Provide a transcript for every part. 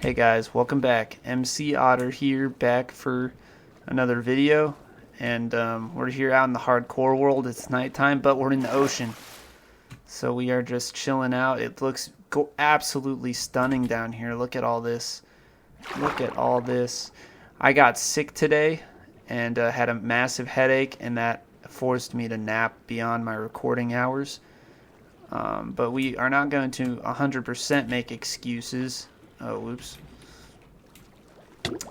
Hey guys, welcome back. MC Otter here, back for another video. And we're here out in the hardcore world. It's nighttime, but we're in the ocean. So we are just chilling out. It looks absolutely stunning down here. Look at all this. Look at all this. I got sick today and had a massive headache, and that forced me to nap beyond my recording hours. But we are not going to 100% make excuses. Oh, whoops.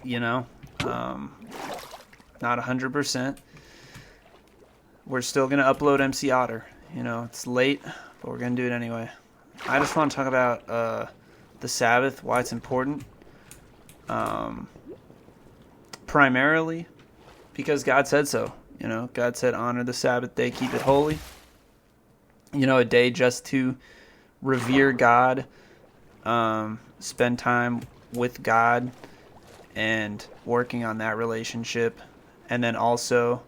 Not 100%. We're still going to upload MC Otter. It's late, but we're going to do it anyway. I just want to talk about the Sabbath, why it's important. Primarily because God said so. God said, honor the Sabbath day, keep it holy. A day just to revere God, spend time with God and working on that relationship. And then also,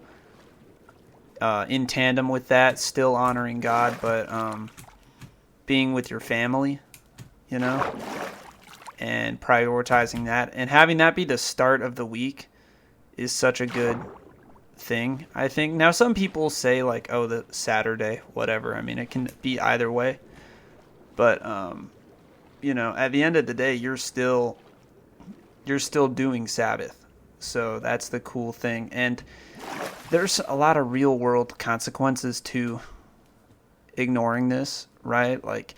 in tandem with that, still honoring God, but being with your family, and prioritizing that. And having that be the start of the week is such a good thing, I think. Now, some people say, like, oh, the Saturday, whatever. I mean, it can be either way. But, at the end of the day, you're still doing Sabbath. So that's the cool thing. And there's a lot of real world consequences to ignoring this, right? Like,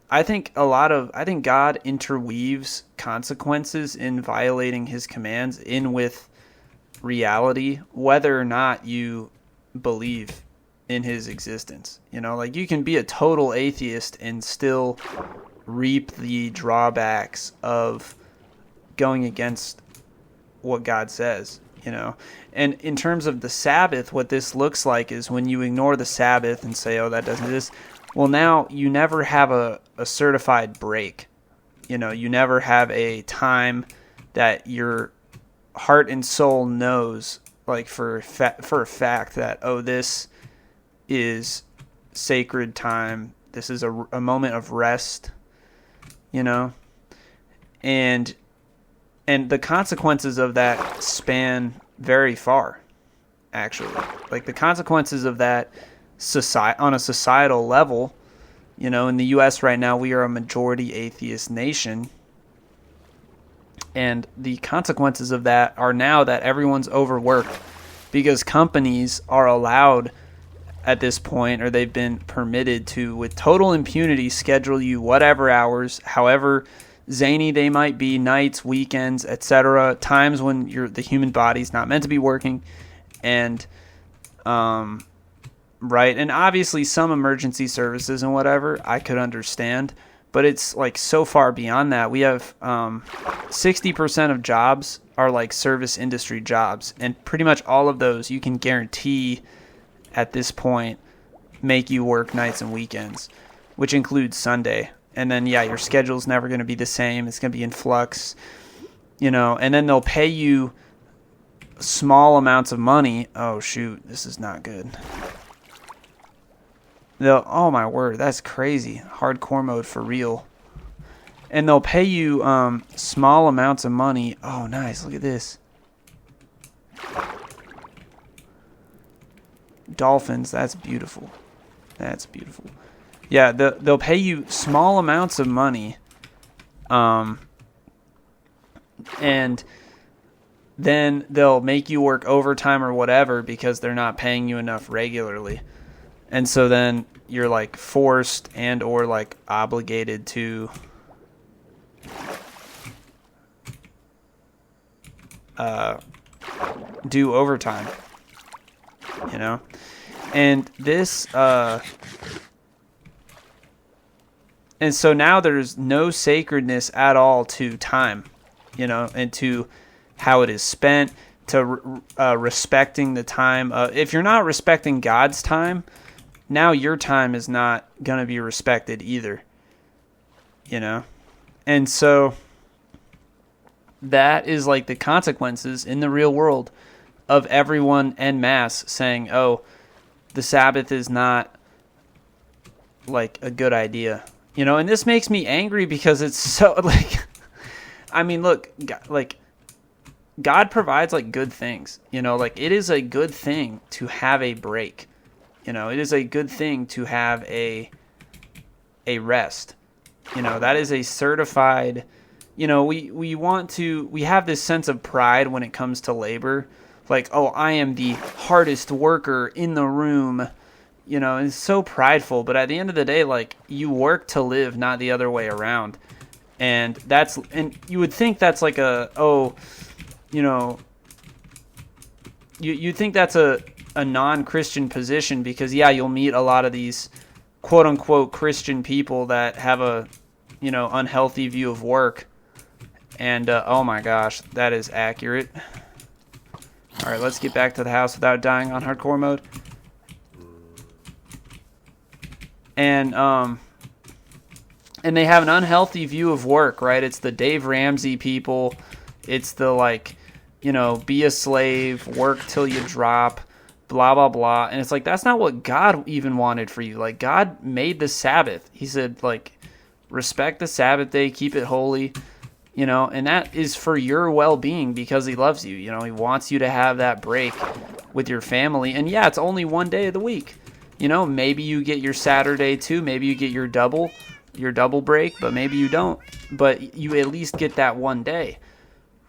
I think God interweaves consequences in violating his commands in with reality, whether or not you believe in his existence. Like, you can be a total atheist and still reap the drawbacks of going against what God says, And in terms of the Sabbath, what this looks like is when you ignore the Sabbath and say, oh, that doesn't exist. Well, now you never have a certified break. You never have a time that your heart and soul knows, like, for a fact that, oh, this is sacred time. This is a moment of rest, and the consequences of that span very far, actually. Like, the consequences of that on a societal level, in the U.S. right now, we are a majority atheist nation. And the consequences of that are now that everyone's overworked because companies are allowed at this point, or they've been permitted to, with total impunity, schedule you whatever hours, however zany they might be, nights, weekends, etc., times when the human body's not meant to be working. And right, and obviously some emergency services and whatever I could understand, but it's like so far beyond that. We have 60% of jobs are like service industry jobs, and pretty much all of those you can guarantee at this point make you work nights and weekends, which includes Sunday. And then, yeah, your schedule's never going to be the same. It's going to be in flux, and then they'll pay you small amounts of money. Oh, shoot, this is not good. Oh, my word, that's crazy. Hardcore mode for real. And they'll pay you small amounts of money. Oh, nice. Look at this. Dolphins, that's beautiful. That's beautiful. Yeah, they'll pay you small amounts of money, and then they'll make you work overtime or whatever because they're not paying you enough regularly. And so then you're like forced and or like obligated to do overtime, and this and so now there's no sacredness at all to time, and to how it is spent, to respecting the time. If you're not respecting God's time, now your time is not going to be respected either, And so that is like the consequences in the real world of everyone en masse saying, oh, the Sabbath is not like a good idea. And this makes me angry because it's so like I mean, look, God provides like good things, like it is a good thing to have a break. It is a good thing to have a rest. That is a certified, we have this sense of pride when it comes to labor. Like, oh, I am the hardest worker in the room. It's so prideful. But at the end of the day, like, you work to live, not the other way around. And you would think that's like you think that's a non-Christian position because, yeah, you'll meet a lot of these quote-unquote Christian people that have a, unhealthy view of work. And, oh my gosh, that is accurate. All right, let's get back to the house without dying on hardcore mode. And they have an unhealthy view of work, right? It's the Dave Ramsey people. It's the, like, be a slave, work till you drop, blah, blah, blah. And it's like, that's not what God even wanted for you. Like, God made the Sabbath. He said, like, respect the Sabbath day, keep it holy, and that is for your well-being because he loves you. He wants you to have that break with your family. And yeah, it's only one day of the week. Maybe you get your Saturday too. Maybe you get your double break, but maybe you don't. But you at least get that one day,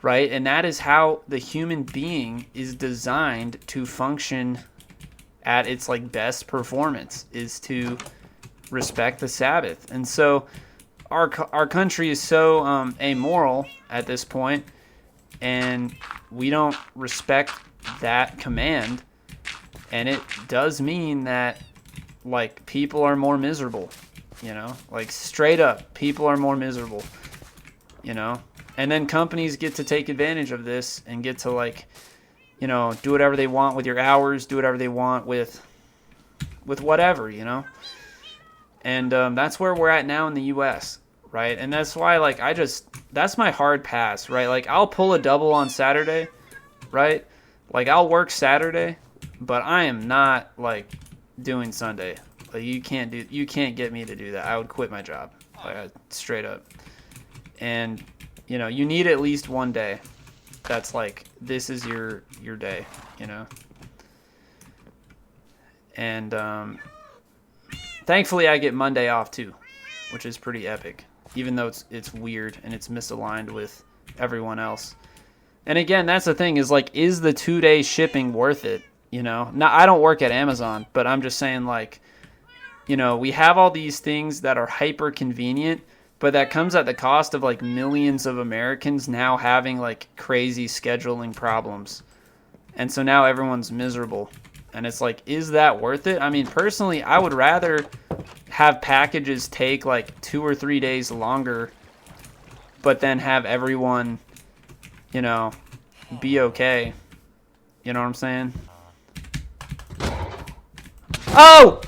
right? And that is how the human being is designed to function at its like best performance, is to respect the Sabbath. And so our country is so amoral at this point, and we don't respect that command. And it does mean that, like, people are more miserable, like straight up, people are more miserable, and then companies get to take advantage of this and get to, like, do whatever they want with your hours, do whatever they want with whatever, and that's where we're at now in the U.S., right? And that's why, like, that's my hard pass, right? Like, I'll pull a double on Saturday, right? Like, I'll work Saturday, but I am not, like, doing Sunday. Like, you can't get me to do that. I would quit my job, like, straight up. And you need at least one day that's like, this is your day, and thankfully I get Monday off too, which is pretty epic, even though it's weird and it's misaligned with everyone else. And again, that's the thing, is like, is the 2-day shipping worth it? Now, I don't work at Amazon, but I'm just saying, like, we have all these things that are hyper convenient, but that comes at the cost of, like, millions of Americans now having, like, crazy scheduling problems. And so now everyone's miserable. And it's like, is that worth it? I mean, personally, I would rather have packages take, like, 2 or 3 days longer, but then have everyone, be okay. You know what I'm saying? Oh!